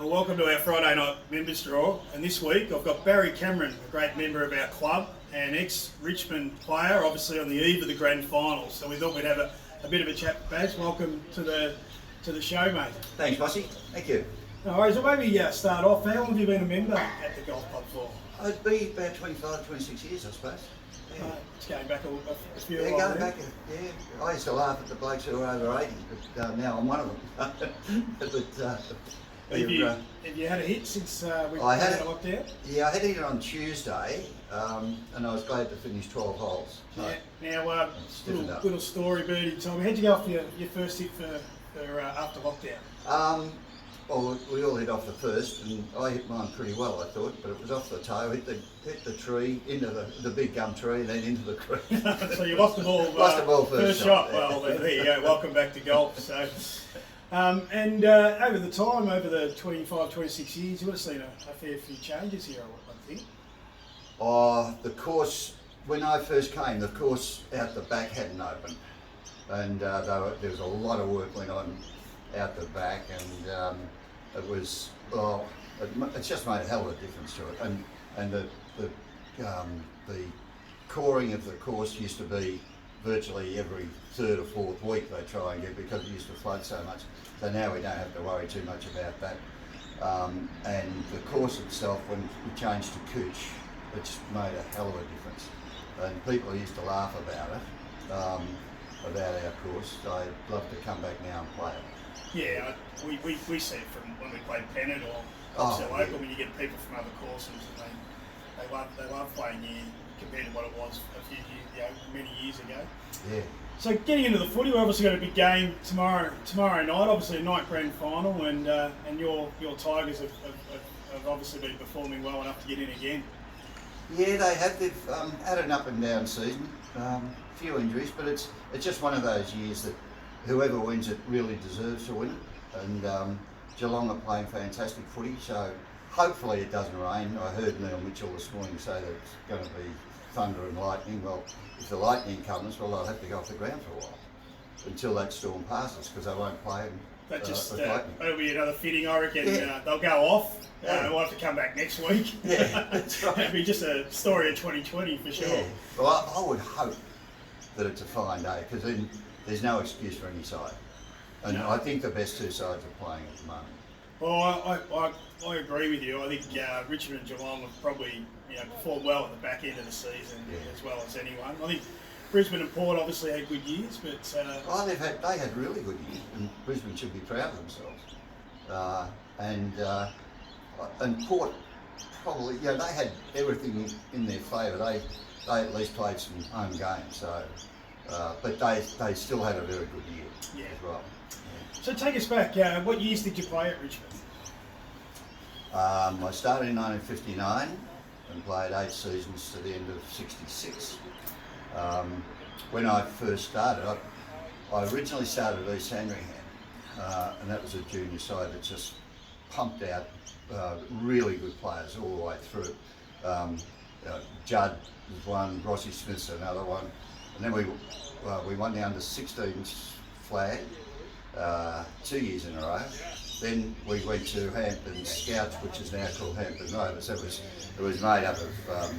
Well, welcome to our Friday night members draw, and this week I've got Barry Cameron, a great member of our club and ex-Richmond player, obviously on the eve of the grand final. So we thought we'd have a bit of a chat. Baz, welcome to the show, mate. Thanks, Mossy. Thank you. No worries. Well, maybe start off. How long have you been a member at the golf club for? It'd be about 25, 26 years, I suppose. Yeah. It's going back a few Yeah, years. going back, yeah. I used to laugh at the blokes who were over 80, but now I'm one of them. Have you had a hit since we I had had a lockdown? Yeah, I had it on Tuesday, and I was glad to finish 12 holes. So Yeah. Now, little story, Birdie. Tell me, how'd you go off your first hit for after lockdown? Well, we all hit off the first, and I hit mine pretty well, I thought, but it was off the toe, hit the tree, into the big gum tree, and then into the creek. So you lost the ball. Lost the ball first shot. Yeah. Well, there you go. Welcome back to golf. So, over the time, over the 25, 26 years, you would have seen a fair few changes here, I think. The course, when I first came, the course out the back hadn't opened, and there was a lot of work went on out the back, and it was, well, it's just made a hell of a difference to it. And the coring of the course used to be virtually every third or fourth week they try and get, because it used to flood so much. So now we don't have to worry too much about that. And the course itself, when we changed to Cooch, it just made a hell of a difference. And people used to laugh about it, about our course. I'd love to come back now and play it. Yeah, we see it from when we played Pennant or local, when you get people from other courses, and they love playing here compared to what it was a few years, many years ago. Yeah. So getting into the footy, we've obviously got a big game tomorrow night. Obviously a night grand final, and your Tigers have obviously been performing well enough to get in again. Yeah, they have. They've had an up and down season, few injuries, but it's just one of those years that whoever wins it really deserves to win it. And Geelong are playing fantastic footy, so hopefully it doesn't rain. I heard Neil Mitchell this morning say that it's going to be thunder and lightning. Well, if the lightning comes, well, they'll have to go off the ground for a while until that storm passes, because they won't play that'll be another fitting, I reckon. Yeah. They'll go off. Yeah. We'll have to come back next week. Yeah, that's right. It'll be just a story of 2020 for sure. Yeah. Well, I would hope that it's a fine day, because then there's no excuse for any side. And No. I think the best two sides are playing at the moment. Well, I agree with you. I think Richmond and Geelong have probably performed well at the back end of the season, as well as anyone. I think Brisbane and Port obviously had good years, but they had really good years, and Brisbane should be proud of themselves. And Port probably, they had everything in their favour. They at least played some home games, so but they still had a very good year as well. Yeah. So take us back. What years did you play at Richmond? I started in 1959 and played 8 seasons to the end of '66. When I first started, I originally started at East Sandringham, and that was a junior side that just pumped out really good players all the way through. Judd was one, Rossi Smith's another one, and then we won the under-16s flag 2 years in a row. Then we went to Hampton Scouts, which is now called Hampton Rovers. It was made up of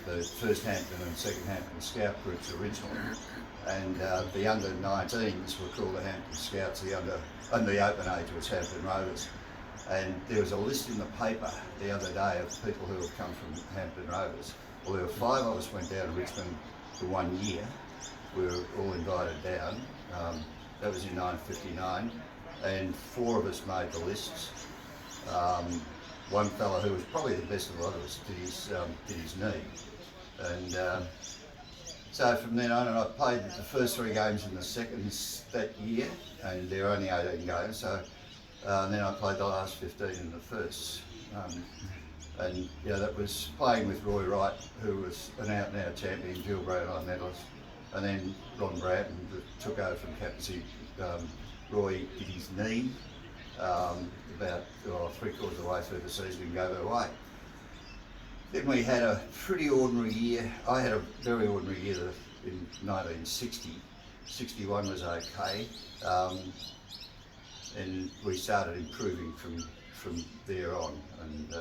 the first Hampton and second Hampton Scout groups originally, and the under-19s were called the Hampton Scouts. And the open age was Hampton Rovers. And there was a list in the paper the other day of people who have come from Hampton Rovers. Well, there were 5 of us went down to Richmond for 1 year. We were all invited down. That was in 1959, and 4 of us made the lists. One fella who was probably the best of a lot of us did his knee, and so from then on, and I played the first 3 games in the seconds that year, and there were only 18 games. So then I played the last 15 in the firsts. And that was playing with Roy Wright, who was an out-and-out champion, Jill Brownline medalist, and then Ron Bratton took over from captaincy. Roy did his knee about 3/4 of the way through the season and gave it away. Then we had a pretty ordinary year. I had a very ordinary year in 1960. 61 was okay, and we started improving from from there on. And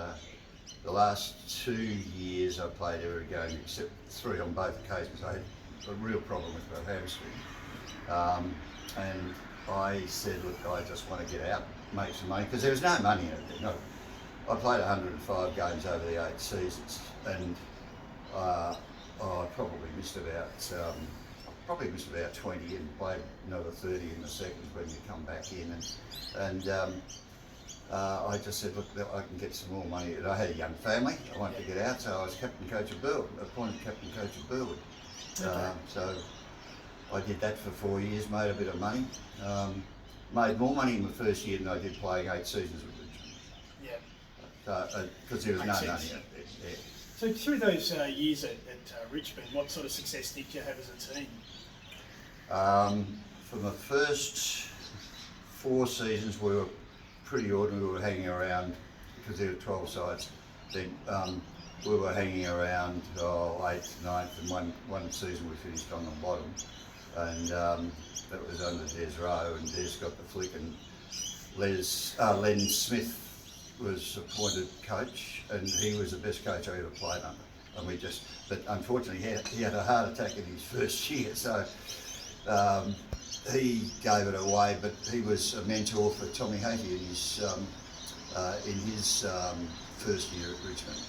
the last 2 years I played every game except 3 on both occasions. I had a real problem with my hamstring. And I said, look, I just want to get out, make some money, because there was no money in it. No, I played 105 games over the 8 seasons, and I probably missed about 20 and played another 30 in the seconds when you come back in. And I just said, look, I can get some more money. And I had a young family, I wanted to get out, so I was captain coach of Burwood, appointed captain coach of Burwood. So I did that for 4 years, made a bit of money. Made more money in the first year than I did playing 8 seasons with Richmond. Yeah. Because there was no money in it. Yeah. So through those years at Richmond, what sort of success did you have as a team? From the first 4 seasons, we were pretty ordinary. We were hanging around, because there were 12 sides. Then we were hanging around 8th, 9th, and one season we finished on the bottom. And that was under Des Rowe, and Des got the flick, and Len Smith was appointed coach, and he was the best coach I ever played under. And but unfortunately he had a heart attack in his first year, so he gave it away. But he was a mentor for Tommy Hakey in his first year at Richmond.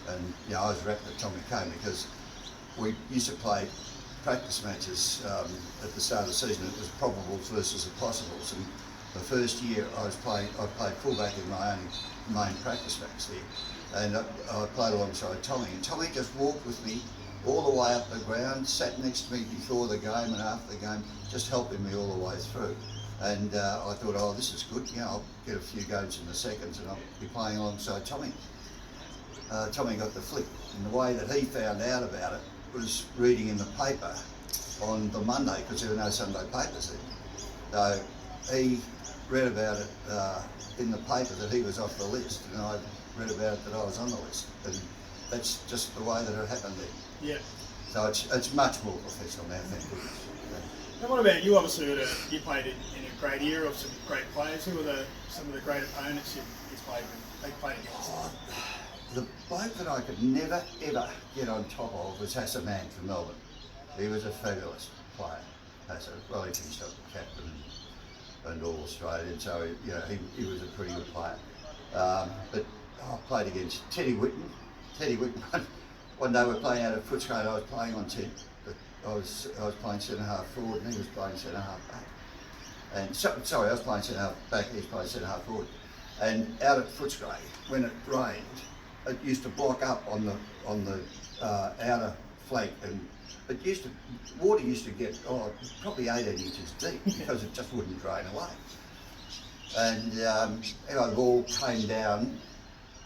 And I was wrapped that Tommy came, because we used to play practice matches at the start of the season. It was probables versus the possibles, and the first year I played fullback in my only main practice match there, and I played alongside Tommy, and Tommy just walked with me all the way up the ground, sat next to me before the game and after the game, just helping me all the way through. And I thought, oh, this is good, I'll get a few games in the seconds and I'll be playing alongside Tommy. Tommy got the flick, and the way that he found out about it was reading in the paper on the Monday, because there were no Sunday papers then. So he read about it in the paper that he was off the list, and I read about it that I was on the list, and that's just the way that it happened then. Yeah. So it's much more professional now, thank goodness. Now what about you? Obviously you played in a great era of some great players. Who were some of the great opponents you played with? They played against? The bloke that I could never ever get on top of was Hassan Mann from Melbourne. He was a fabulous player, Hassan. Well, he finished up the captain and all Australian, so he was a pretty good player. But I played against Teddy Whitten. Teddy Whitten. One day we were playing out of Footscray. I was playing on 10, but I was playing centre half forward, and he was playing centre half back. And sorry, I was playing centre half back. He was playing centre half forward. And out at Footscray, when it rained, it used to block up on the outer flank, and water used to get probably 18 inches deep, because it just wouldn't drain away. And the ball came down,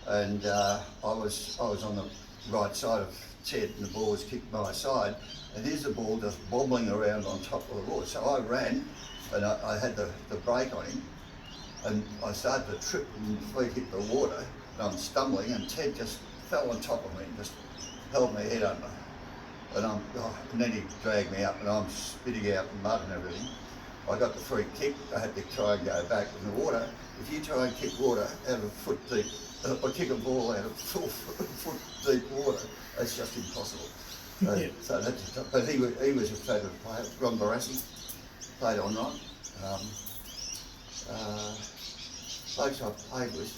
and I was on the right side of Ted, and the ball was kicked my side, and here's the ball just bobbling around on top of the water. So I ran, and I had the brake on him, and I started to trip, and my feet hit the water, and I'm stumbling, and Ted just fell on top of me and just held my head under. And then he dragged me up, and I'm spitting out mud and everything. I got the free kick. I had to try and go back in the water. If you try and kick water out of foot deep, or kick a ball out of foot deep water, it's just impossible. So that's but he was a fabulous player. Ron Barassi played on right. Folks I played with,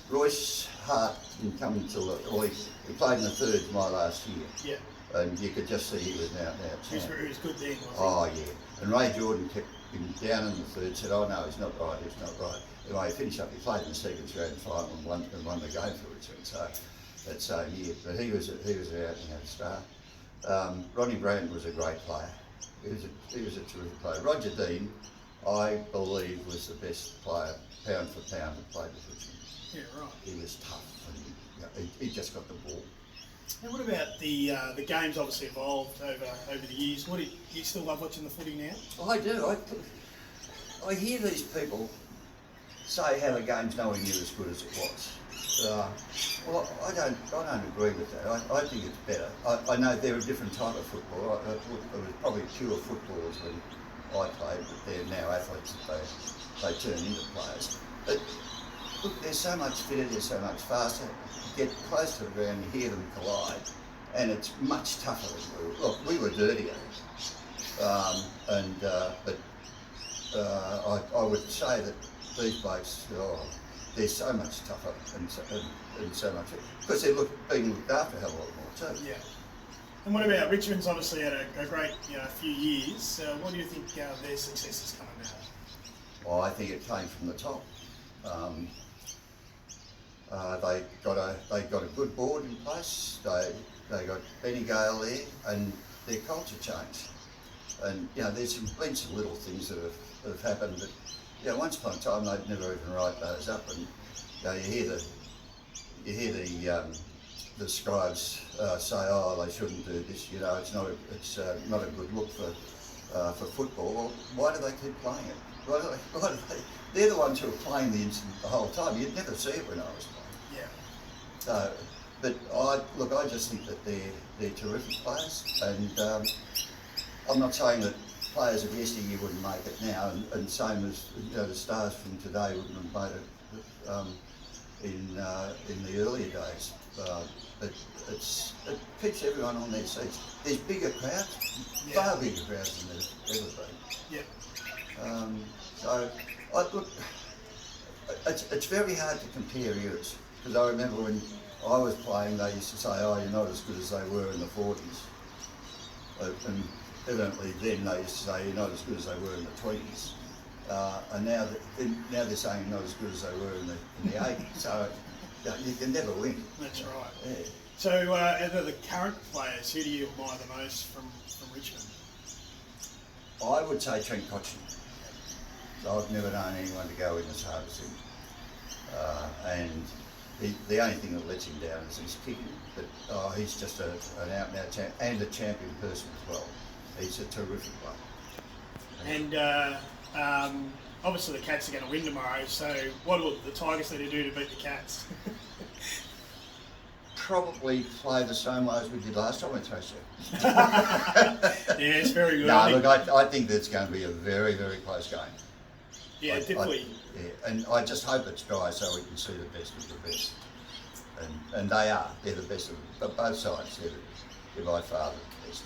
Royce Hart didn't come until he played in the thirds my last year. Yeah. And you could just see he was now He was good then, wasn't he? Oh yeah. And Ray Jordan kept him down in the third, said, oh no, he's not right, he's not right. Anyway, he finished up, he played in the second grand final and won the game for Richmond, so that same year. But he was an out-and-out star. Ronnie Brand was a great player. He was a terrific player. Roger Dean, I believe, was the best player, pound for pound, that played with Richmond. Yeah, right. He was tough, and he just got the ball. And what about the games? Obviously evolved over the years. Do you still love watching the footy now? I do. I hear these people say how the game's nowhere near as good as it was. Well, I don't agree with that. I think it's better. I know they're a different type of football. It was probably pure footballers when I played, but they're now athletes that they turn into players. But look, they're so much fitter, they're so much faster. You get close to the ground, you hear them collide, and it's much tougher than we were. Look, we were dirtier, but I would say that these blokes, they're so much tougher and so much, because they're being looked after a hell of a lot more too. Yeah. And what about Richmond's obviously had a great few years. What do you think their success has come about? Well, I think it came from the top. They got a good board in place. They got Benny Gale there, and their culture changed. And there's been some little things that have happened, but once upon a time they'd never even write those up. And you hear the scribes say, "Oh, they shouldn't do this." It's not a good look for football. Well, why do they keep playing it? Why do they? They're the ones who are playing the incident the whole time. You'd never see it when I was playing. Yeah. But I just think that they're terrific players, and I'm not saying that players of yesteryear wouldn't make it now, and same as the stars from today wouldn't have made it in the earlier days. But it keeps everyone on their seats. There's bigger crowds, far bigger crowds than there's ever been. Yeah. So it's very hard to compare eras, because I remember when I was playing, they used to say, "Oh, you're not as good as they were in the 40s," and evidently then they used to say, "You're not as good as they were in the 20s," and now they're saying you're not as good as they were in the 80s. So you can never win. That's right. Yeah. So, out of the current players, who do you admire the most from Richmond? I would say Trent Cotchin. I've never known anyone to go in as hard as him, and the only thing that lets him down is his kicking. But he's just an out-and-out champ, and a champion person as well. He's a terrific player. And obviously the Cats are going to win tomorrow. So, what will the Tigers need to do to beat the Cats? Probably play the same way as we did last time we traced you. Yeah, it's very good. No, look, I think that's going to be a very, very close game. Yeah, definitely. And I just hope it's dry so we can see the best of the best. And they are. They're the best of both sides. They're by far the best.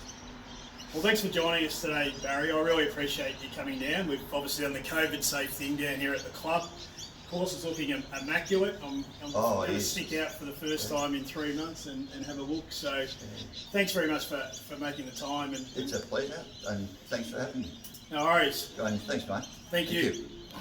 Well, thanks for joining us today, Barry. I really appreciate you coming down. We've obviously done the COVID safe thing down here at the club. Of course, it's looking immaculate. I'm going to stick out for the first time in 3 months and have a look. So thanks very much for making the time. It's a pleasure, and thanks for having me. No worries. And thanks, mate. Thank you.